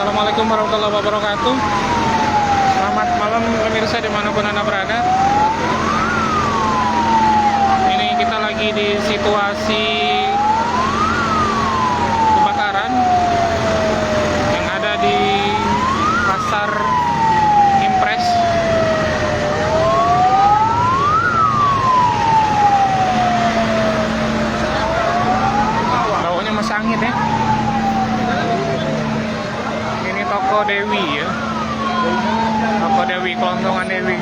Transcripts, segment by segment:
Assalamualaikum warahmatullahi wabarakatuh. Selamat malam pemirsa dimanapun Anda berada. Ini kita lagi di situasi kebakaran yang ada di Pasar Impres. Baunya masih angin ya. Toko Dewi ya, Toko Dewi, kelontongan Dewi.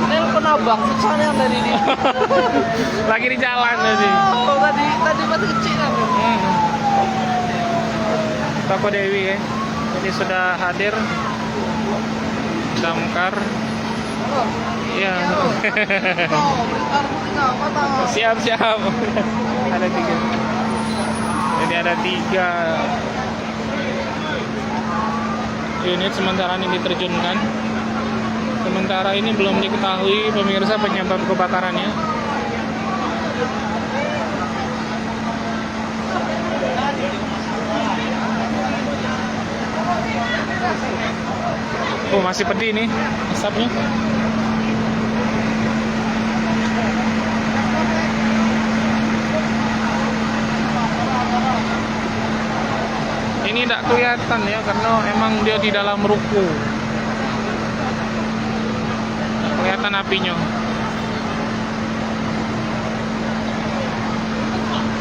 Nelpon abang, susah yang dari ini. Lagi di jalan tadi. Oh, tadi masih kecil kan. Toko Dewi ya, jadi sudah hadir damkar. Iya. Siap. Ada 3. Jadi ada 3 unit sementara ini diterjunkan. Sementara ini belum diketahui pemirsa penyebab kebakarannya. Oh, masih pedih nih asapnya. Ini tidak kelihatan ya, karena emang dia di dalam ruko. Tidak kelihatan apinya.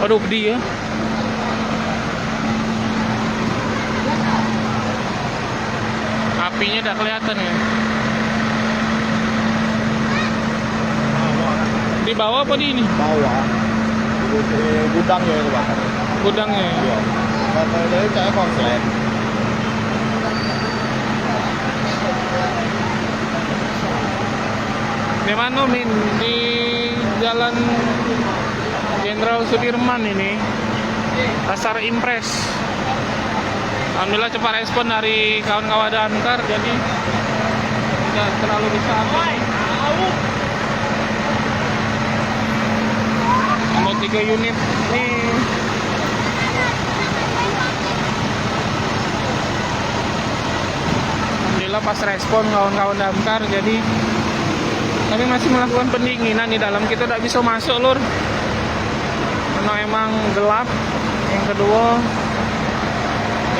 Aduh, pedih ya. Apinya tidak kelihatan ya. Di bawah apa di ini? Bawah. Gudangnya itu bakar. Gudangnya ya? Iya. Dari saya konslet. Di mana Min? Di Jalan Jenderal Sudirman ini, Pasar Impres. Alhamdulillah cepat respon dari kawan-kawan damkar, jadi tidak terlalu besar. Ada 3 unit ini. Alhamdulillah pas respon kawan-kawan damkar, jadi kami masih melakukan pendinginan di dalam. Kita tidak bisa masuk lur, karena emang gelap. Yang kedua,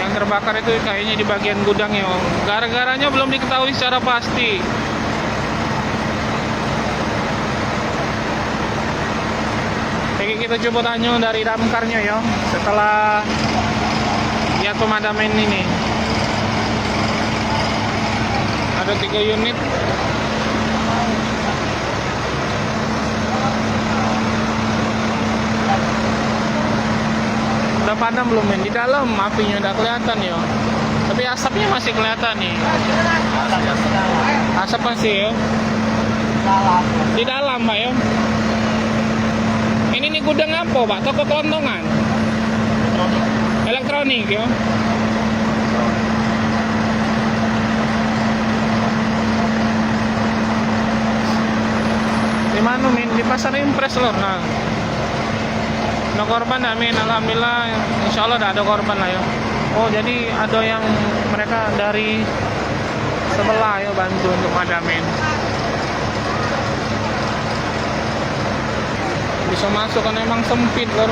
yang terbakar itu kayaknya di bagian gudangnya. Gara-garanya belum diketahui secara pasti. Jadi kita coba tanya dari damkarnya ya, setelah lihat pemadaman ini. Ada 3 unit. Udah padam belum men? Di dalam apinya udah kelihatan ya. Tapi asapnya masih kelihatan nih. Asap masih ya. Di dalam Pak ya. Ini nih gudang apa Pak? Toko kelontongan. Elektronik ya. Di mana Min? Di Pasar Impres lor. Nah, ada korban Amin, alhamdulillah, insya Allah ada korban lah ya. Oh, jadi ada yang mereka dari sebelah ya bantu untuk madamin. Bisa masuk kan emang sempit lor.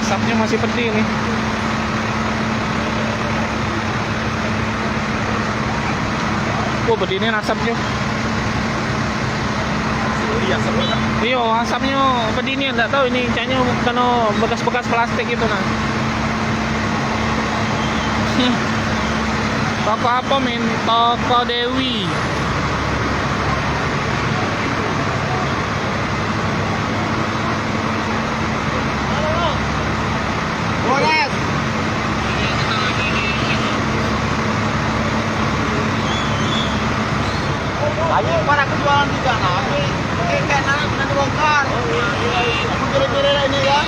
Asapnya masih pedih nih. Oh, begini asapnya. Iya, asapnya begini, enggak tahu ini kayaknya karena bekas-bekas plastik itu nah. Toko apa Min? Toko Dewi. Boleh. Ayo para kejualan juga nanti. Oke, kayak nanti bongkar. Aku kira-kira ini ya.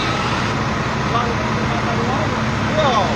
Yo.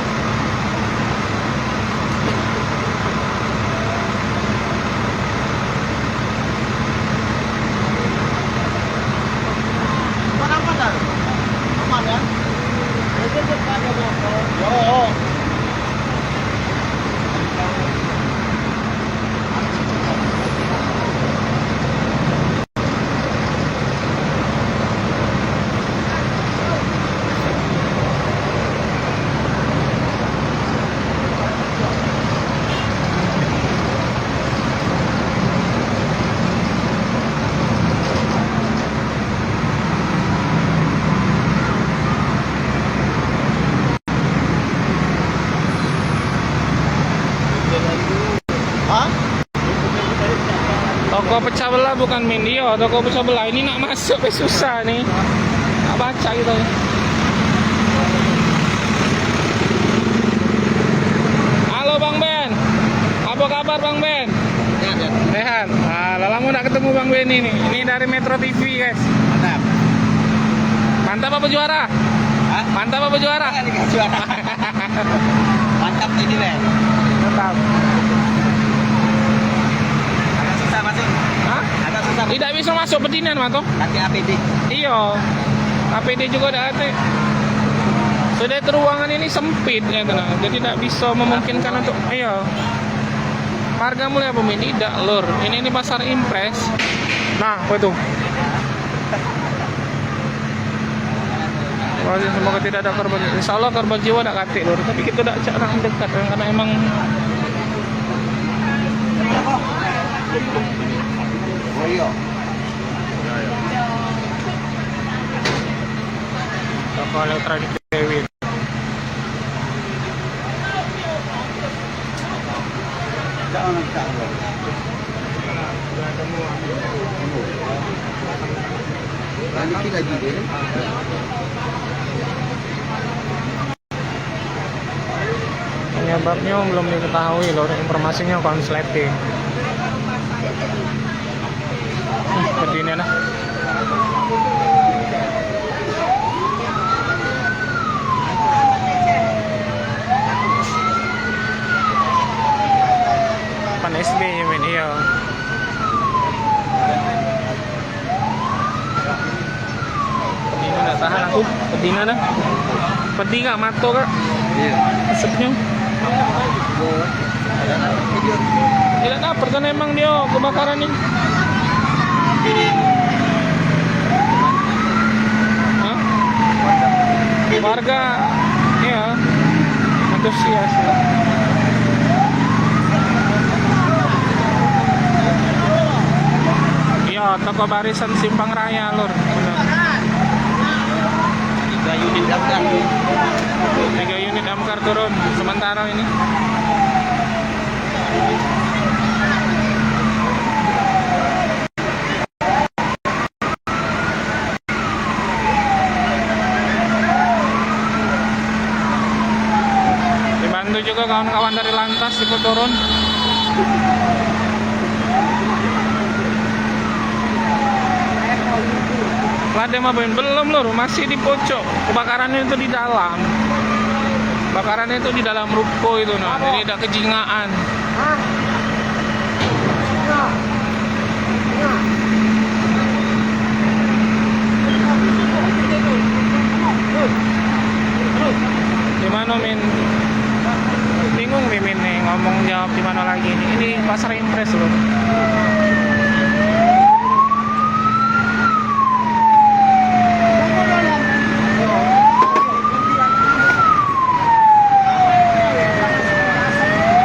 Toko pecah belah bukan main dia, toko pecah belah ini nak masuk susah nih. Nak baca gitu. Halo Bang Ben. Apa kabar Bang Ben? Sehat. Ah, lama nak ketemu Bang Ben ini. Ini dari Metro TV, guys. Mantap. Mantap apa juara? Hah? Mantap apa juara? Juara. Mantap ini, Ben. Mantap. Agak susah masuk. Hah? Agak susah. Tidak bisa masuk bedinan, Mato. Nanti APD. Iya. APD juga ada ada. Sudah itu ruangan ini sempit ya tenang. Jadi tidak bisa memungkinkan untuk iya. Harga mulai apa ini? Tidak, lur. Ini pasar impres. Nah, apa itu? Semoga tidak ada korban. Insya Allah korban jiwa tidak katik, lur. Tapi kita tidak cak nak mendekat karena emang Oh iya. toko elektronik Dewi. Jangan nak. Lagi lagi deh. Penyebabnya belum diketahui loh, informasinya konsleting. Begini nah. Pan SB ya men iya. Ini nggak tahan aku, pedih nah. Pedih nggak mato kak? Iya. Asapnya. Tidak dapet kan emang dia kebakaran nih. Hah? Warga ya antusias. Iya, toko barisan Simpang Raya lur. Benar. 3 unit damkar. 3 unit damkar turun sementara ini. Dibantu juga kawan-kawan dari lantas ikut turun. Lade mah belum lur, masih di pojok. Kebakarannya itu di dalam. Kebakarannya itu di dalam ruko itu nah. Jadi ada kejingaan. Gimana Min? Bingung Mimin nih ngomong jawab di mana lagi nih. Ini pasar impres loh.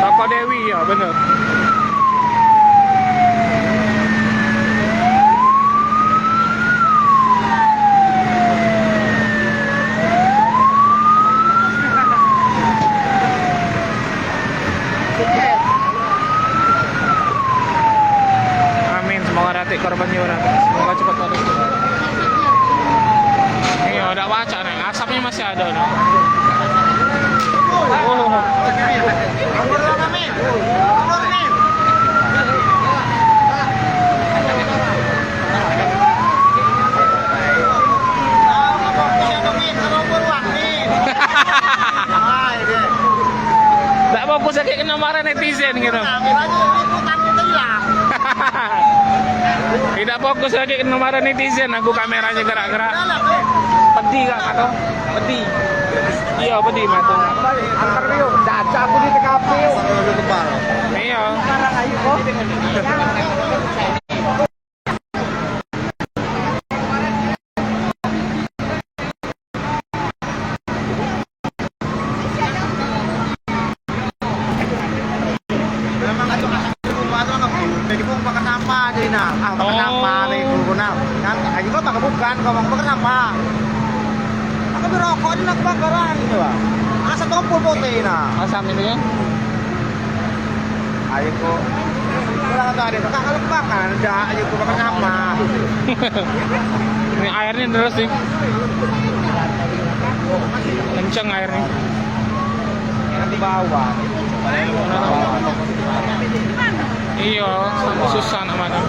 Toko Dewi ya bener. Amin, semoga datik korban jiwa nanti. Semoga cepat datik. Iya, udah baca nih. Asapnya masih ada nih. Oh. Tak fokus lagi kena marah netizen gitu. Tidak fokus lagi kena marah netizen. Aku kameranya gerak-gerak. Pedih gak atau? Pedih. Iya pedih mata. Antar yo, daca aku di TKP yo. Iya. Bukan, ngomong bakar sampah. Aku berokok di nak bakaran gitu lah. Asap tuh pul putih nah. Asam itu ya? Ayo kok. Kalau nggak ada bakar, kalau kebakar ada aja kebakar sama. Ini airnya terus nih. Kenceng airnya. Nanti bawah. Iya, susah namanya.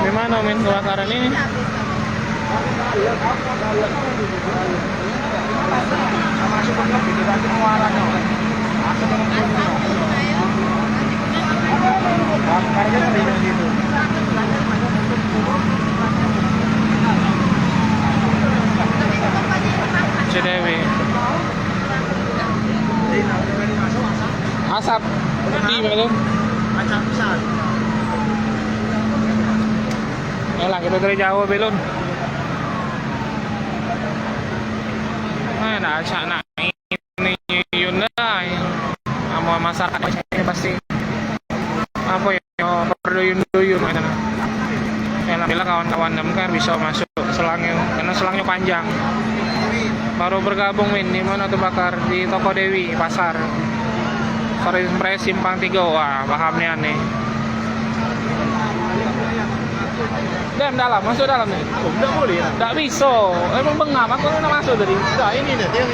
Gimana men kebakaran ini? Cidewi. Asap putih belum? Macam besar. Yalah kita dari jauh belum. Nah, acak nak ini Hyundai. Sama masyarakat ini pasti apa ya berduyun-duyun macam. Yalah bila kawan-kawan damkar bisa masuk selangnya karena selangnya panjang. Baru bergabung Min, di mana tuh bakar di Toko Dewi Pasar. Sore Simpang 3. Wah, pahamnya nih. Dem dalam, masuk dalam nih. Oh, enggak boleh ya? Enggak bisa. Emang bengap aku udah masuk tadi. Enggak, ini nih yang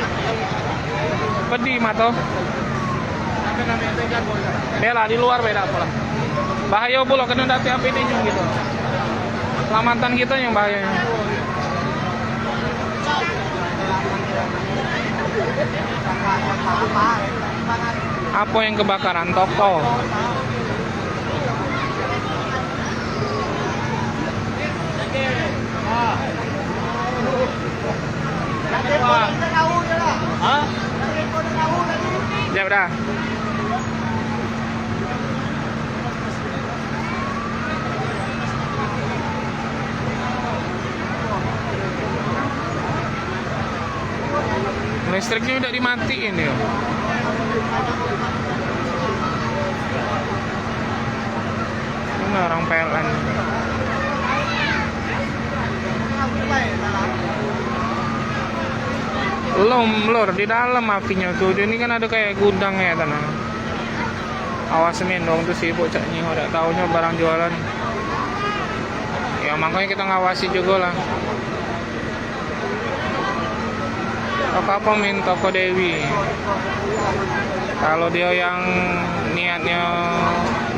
Pedih mato. apa namanya tekan boleh. Bela di luar beda apa lah. Bahaya pula kena dati api ini gitu. Selamatan kita yang bahayanya. Apa yang kebakaran? Toko. Hah? Ya udah. Listriknya udah dimatiin ya. Ini orang PLN. Belum, lor, di dalam apinya tuh. Ini kan ada kayak gudang ya tanah. Awas men dong tuh si bocahnya, udah taunya barang jualan. Ya makanya kita ngawasi juga lah. Toko apa min? Toko Dewi. Kalau dia yang niatnya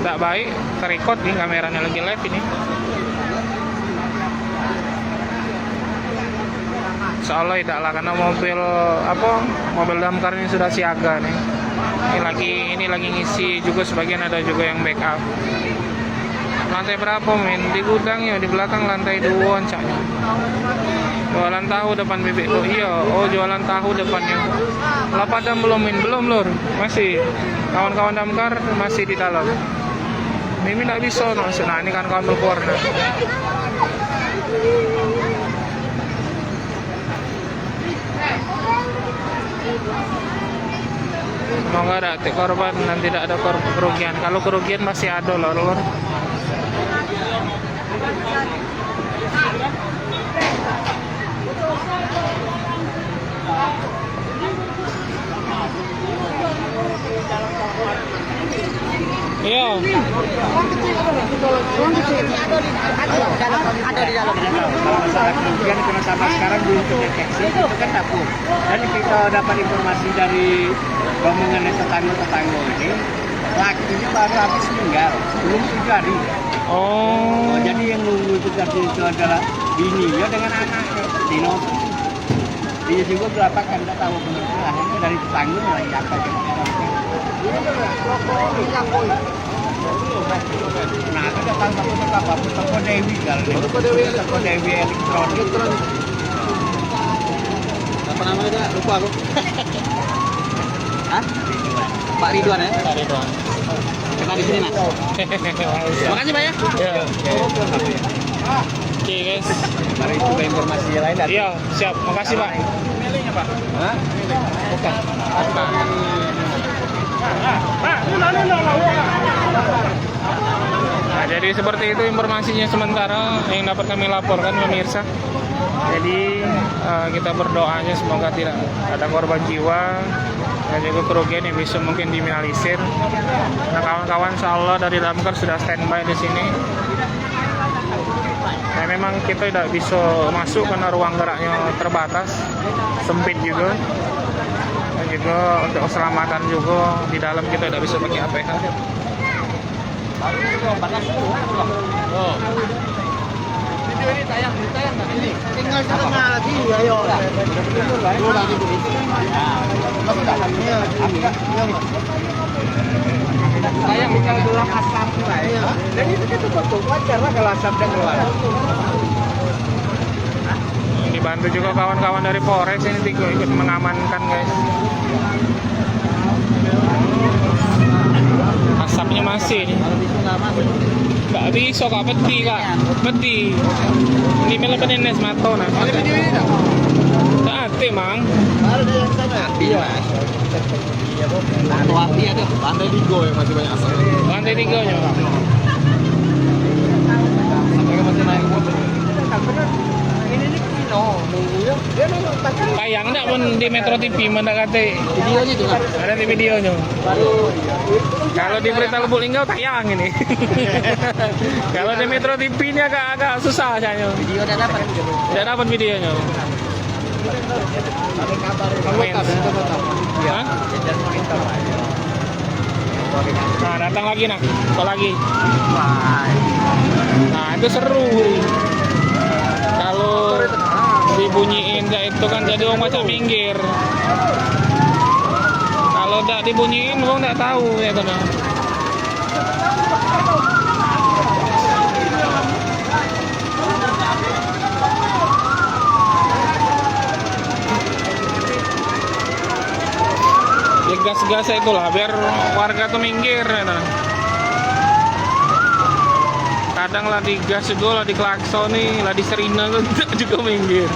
tidak baik, terekod nih kameranya lagi live ini. Seolah tidak lah karena mobil damkar ini sudah siaga nih. Ini lagi ngisi juga, sebagian ada juga yang backup. Lantai berapa men? Di gudangnya di belakang lantai 2 caknya. Jualan tahu depan bibik tuh. Iya, oh jualan tahu depannya. Lah padam belum min? Belum lur. Masih. Kawan-kawan damkar masih di dalam. Mimi tidak bisa masuk. Nah ini kan kawan keluar. Semoga ada korban dan tidak ada kerugian. Kalau kerugian masih ada lor. Iya. Ada di dalam. Masalah kerugian karena sampai sekarang belum terdeteksi itu kan dapur. Dan kita dapat informasi dari rombongan tetangga ini, lakinya baru habis meninggal, belum 3 hari. Oh. Jadi yang nunggu itu tadi itu adalah bininya dengan anaknya. Dino. Dia juga berapa kan tidak tahu benar. Akhirnya dari tetangga mulai apa gitu. Nah, itu datang toko Dewi kali ini. Toko Dewi elektronik. Apa namanya? Lupa aku. Hah? Pak Ridwan ya? Pak Ridwan. Kita di sini mas. Makasih Pak ya. Ya. Oke guys. Mari coba informasi lain dari. Iya, siap. Makasih Pak. Milihnya Pak. Hah? Bukan. Nah, jadi seperti itu informasinya sementara yang dapat kami laporkan pemirsa. Jadi kita berdoa aja semoga tidak ada korban jiwa dan juga kerugian yang bisa mungkin diminimalisir. Nah, kawan-kawan insya Allah dari Damkar sudah standby di sini. Nah, memang kita tidak bisa masuk karena ruang geraknya terbatas, sempit juga. Dan juga untuk keselamatan juga di dalam kita tidak bisa pakai APH. Oh. Video ini tayang nggak ini? Tinggal setengah lagi, ayo. Dua lagi begitu. Tayang tinggal gelap asap ya. Dan itu betul wajar lah kalau asapnya keluar. Dibantu juga kawan-kawan dari Polres ini ikut mengamankan guys. Asapnya masih nih. Nggak bisa kak, peti kak, peti. Ini malah penenes mato nah. Ada video ini tak? Saate mang. Ada yang sana. Iya. Satu hati ada. Lantai 3 yang masih banyak asap. Lantai 3 nya. Sampai masih naik motor. Ini kilo. Dia memang pasti Tayang enggak pun di Metro TV mendak kate. Videonya juga. Ada di videonya. baru Kalau di Berita Lubuk Linggau tayang ini. Kalau di Metro TV ini agak susah aja. Video udah dapat. Tidak dapat videonya. ada kabar Komen. Hah? dan monitor aja. Nah, datang lagi nak. Kok lagi? Nah, itu seru. Kalau dibunyiin kayak itu kan jadi orang macam minggir. Kalau tidak dibunyiin orang tidak tahu ya kan. Ya gas-gas itulah biar warga tuh minggir ya kan. Kadang lah digas juga lah diklakson nih, lah diserina juga minggir.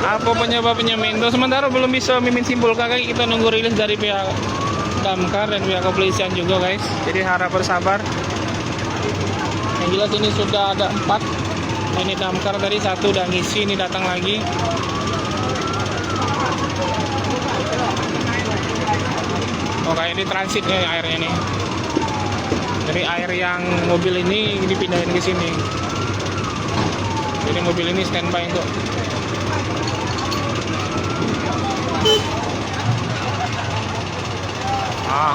Apa penyebabnya Mendo? Sementara belum bisa mimin simpulkan, kita nunggu rilis dari pihak Damkar dan pihak kepolisian juga guys. Jadi harap bersabar. Yang jelas ini sudah ada 4. Ini Damkar tadi 1 udah ngisi, ini datang lagi. Oh kayak di transitnya airnya nih. Dari air yang mobil ini dipindahin ke sini. Jadi mobil ini standby untuk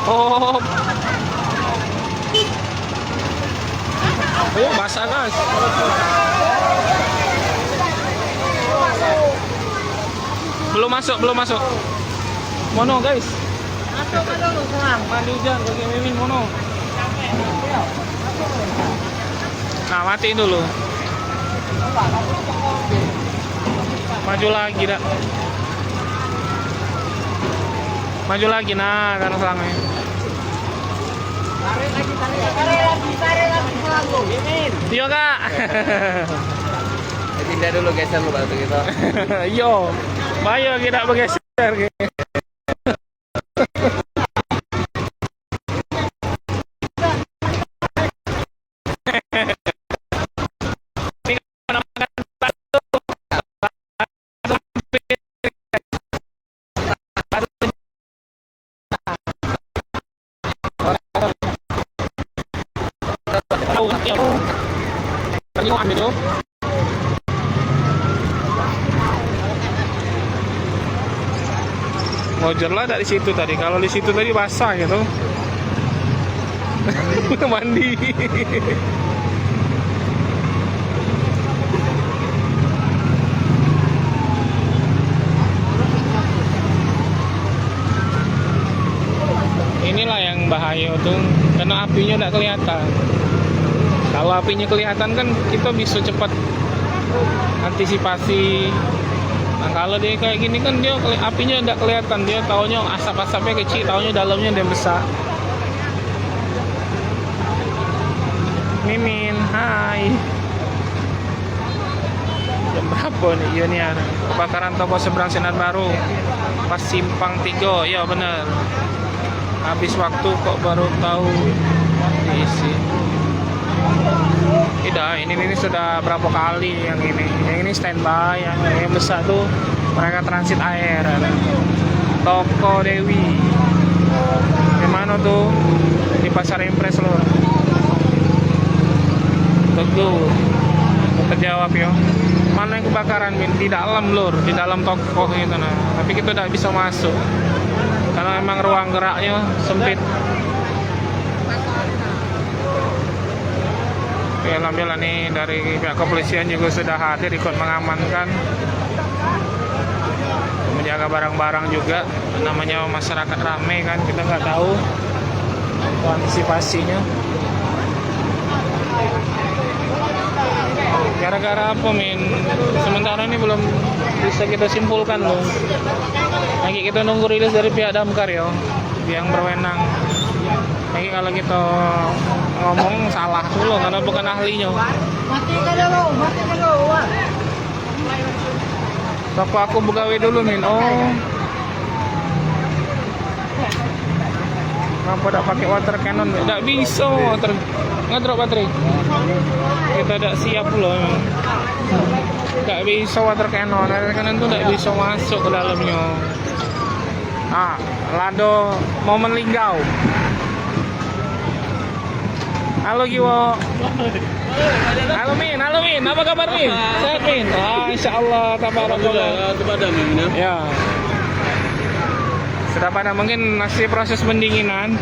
oh basah guys. Belum masuk. Mono guys. Mandi hujan bagi mimin mono. Nah matiin dulu. Maju lagi dah. Maju lagi nah karena selangnya. Tarik lagi selangku. Mimin. Iya kak. Pindah dulu geser lu baru gitu. Yo, bayo kita bergeser. Ngojer lah dari situ tadi. Kalau di situ tadi basah gitu. Mandi. Inilah yang bahaya tuh, karena apinya tidak kelihatan. Kalau apinya kelihatan kan kita bisa cepat antisipasi. Nah kalau dia kayak gini kan dia apinya tidak kelihatan, dia taunya asap-asapnya kecil, taunya dalamnya dia besar. Mimin, hai. Jam berapa nih? Iya nih ada kebakaran toko seberang Sinar Baru, pas Simpang 3, ya bener. habis waktu kok baru tahu diisi. Tidak, ini sudah berapa kali yang ini. Yang ini standby, yang besar tuh mereka transit air. Toko Dewi. Di mana tuh? Di Pasar Impres lor. Teguh. Terjawab yo. Mana yang kebakaran Min? Di dalam lor, di dalam toko itu nah. Tapi kita tidak bisa masuk. Karena memang ruang geraknya sempit. Ya, alhamdulillah nih dari pihak kepolisian juga sudah hadir ikut mengamankan, menjaga barang-barang juga. Namanya masyarakat ramai kan, kita nggak tahu antisipasinya. Gara-gara apa Min? Sementara ini belum bisa kita simpulkan loh. Lagi kita nunggu rilis dari pihak damkar ya, yang berwenang. Lagi kalau kita ngomong salah dulu karena bukan ahlinya. Mati kalau. Toko aku begawe dulu Min. Oh. Kenapa tidak pakai water cannon? Tidak bisa water ngedrop baterai. Kita tidak siap loh memang. Tidak bisa water cannon. Water cannon itu tidak bisa masuk ke dalamnya. Ah, Lado momen linggau. Halo Giwo. Halo Min, apa kabar Min? Sehat Min? Insyaallah tabarakallah. Kepada Min Ya. Sudah pada mungkin masih proses pendinginan.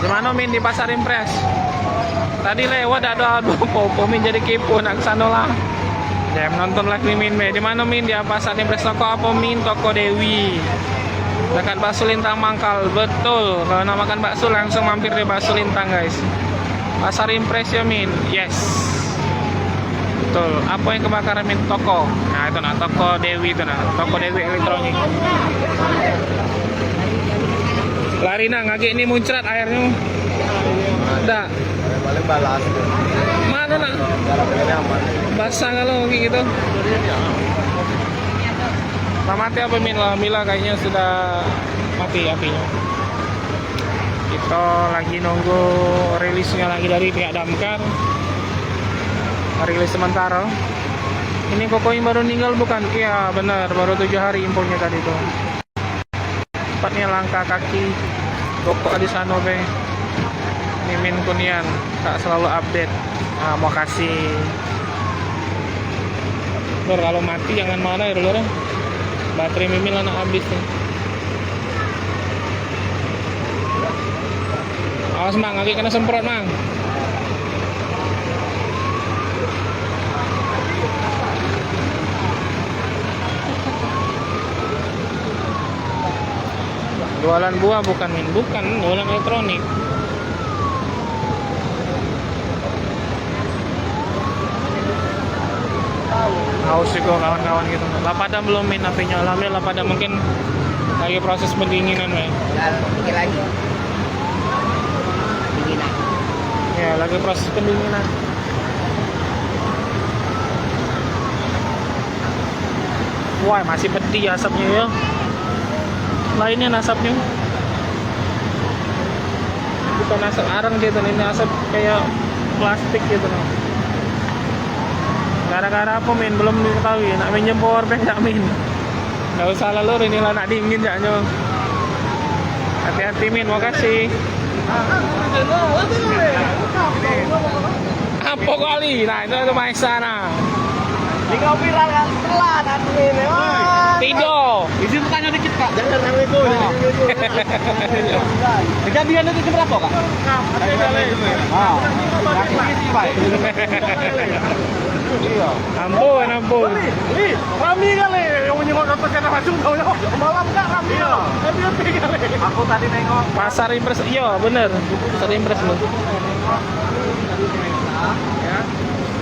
Gimana Min di Pasar Impres? Tadi lewat ada popo Min jadi kepo nak kesana lah. Jam nonton live Min Di mana Min? Di Pasar Impres toko apa Min? Toko Dewi. Dekat Bakso Lintang Mangkal. Betul. Kalau nak makan bakso langsung mampir di Bakso Lintang guys. Pasar Impres ya Min. Yes. Betul. Apa yang kebakaran Min? Toko. Nah itu nah toko Dewi itu nah. Toko Dewi elektronik. Lari nak ngagek ini muncrat airnya. Enggak. Balik balas. Mana nak? Basah kalau kayak gitu. Mati apa Min? Alhamdulillah kayaknya sudah mati apinya. Kita lagi nunggu rilisnya lagi dari pihak damkar. Rilis sementara. Ini kokonya baru meninggal bukan? Iya benar, baru 7 hari infonya tadi tuh. Tepatnya langkah kaki Koko di sana be. Mimin Kunian tak selalu update. Nah, mau kasih. Lur kalau mati jangan marah ya lur. Baterai Mimin lah nak habis nih. Awas Mang, lagi kena semprot Mang. Jualan buah bukan Min, bukan jualan elektronik. Haus juga kawan-kawan gitu. Lapada belum Min apinya, alhamdulillah lapada mungkin lagi proses pendinginan ya. Dikit lagi. Dinginan. Ya lagi proses pendinginan. Wah masih pedih asapnya ya. Lainnya asapnya bukan asap arang gitu, ini asap kayak plastik gitu nih. Gara-gara apa Min? Belum diketahui. Nak minjem power bank nggak Min? Nggak usah lah lur, inilah nak dingin jaknya. Hati-hati Min, makasih. Apa kali? Nah itu Maisa nah. Tinggal viral kan telat aku ini. Tidur. Izin tanya dikit Kak. Jangan sampai itu. Kejadian itu jam berapa Kak? Ah, Iya. Ampun, ampun. Rami kali yang menyimak kata kena masuk tau ya. Malam enggak rami. Iya. Happy kali. Aku tadi nengok Pasar Impres, iya bener. Pasar Impres loh. ya.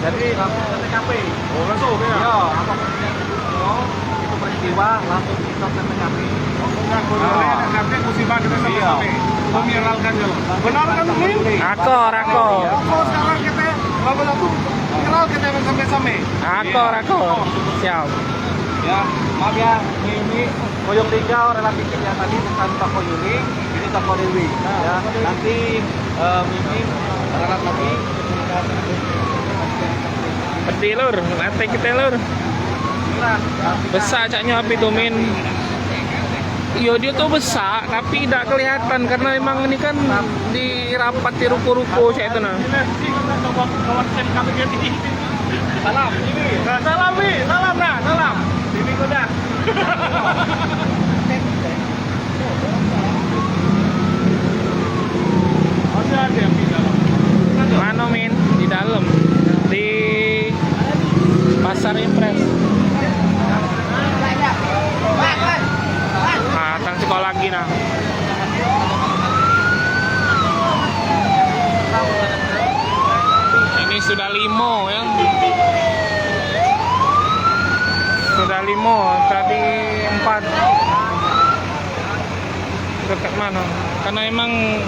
Jadi langsung ke TKP. Oh, langsung ya. Iya, apa itu peristiwa langsung kita ke TKP. Oh, enggak, TKP musibah kita sampai. Memiralkannya. Benar kan Min? Akor. Kalau sekarang kita Bapak Satu viral kita sampai-sampai. Akor. Siap. Ya, maaf ya, ini Koyong Linggau relatifnya tadi bukan toko Yuling, ini toko Dewi. Ya, nanti Mimin ralat lagi. Pedi lur, nanti kita lur. Besar caknya api tuh Min. Iya dia tuh besar tapi tidak kelihatan karena emang ini kan di rapat di ruko-ruko cak itu nah. Salam, ini. Salam Mi, salam nah, salam. Ini kuda. Masih ada yang di dalam. Mana Min? Di dalam. Di Pasar Impres. Nah, tang sekolah lagi nah. Ini sudah 5 ya. Sudah 5, tadi 4. Dekat mana? Karena emang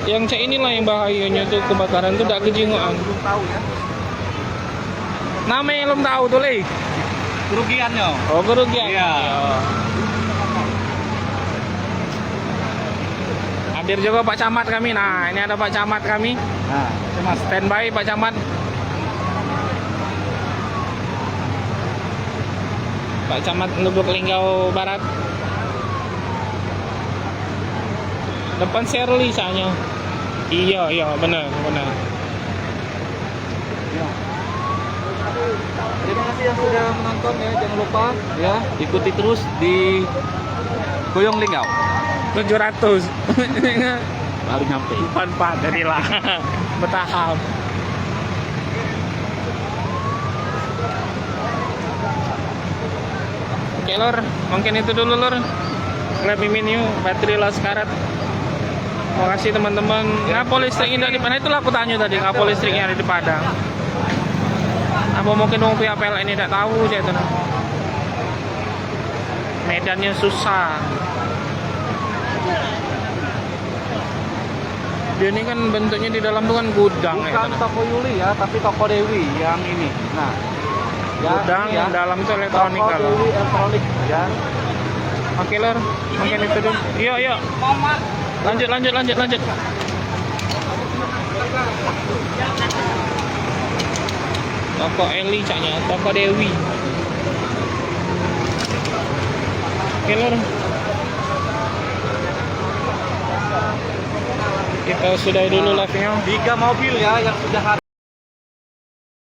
yang cek inilah yang bahayanya tuh kebakaran tuh tidak kejingoan. Belum tahu ya. Namanya belum tahu tuh Le. Kerugiannya. Oh kerugian. Iya. Hadir juga Pak Camat kami. Nah ini ada Pak Camat kami. Nah, cuma Standby Pak Camat. Pak Camat Lubuk Linggau Barat. Depan Shirley soalnya. Iya benar. terima kasih yang sudah menonton ya. Jangan lupa ya ikuti terus di Koyong Linggau. 700. Baru nyampe. 44 jadilah. Bertahap. Oke lor, mungkin itu dulu lor. Lab Mimin yuk, baterai lah sekarat. Makasih teman-teman. Ngapa listriknya dari mana? Itulah aku tanya tadi, ngapa listriknya ada di Padang. Apa mungkin mau pihak PLN ini tidak tahu saya itu. Medannya susah. Dia ini kan bentuknya di dalam tuh kan gudang ya. Bukan toko Yuli ya, tapi toko Dewi yang ini. Nah, ya, Gudang ini yang dalam itu elektronik toko kalau. Dewi elektronik ya. Oke lor, mungkin itu dulu. Iya. Lanjut. Toko Eli caknya, toko Dewi. Oke lor. Kita sudahi dulu live-nya. 3 mobil ya yang sudah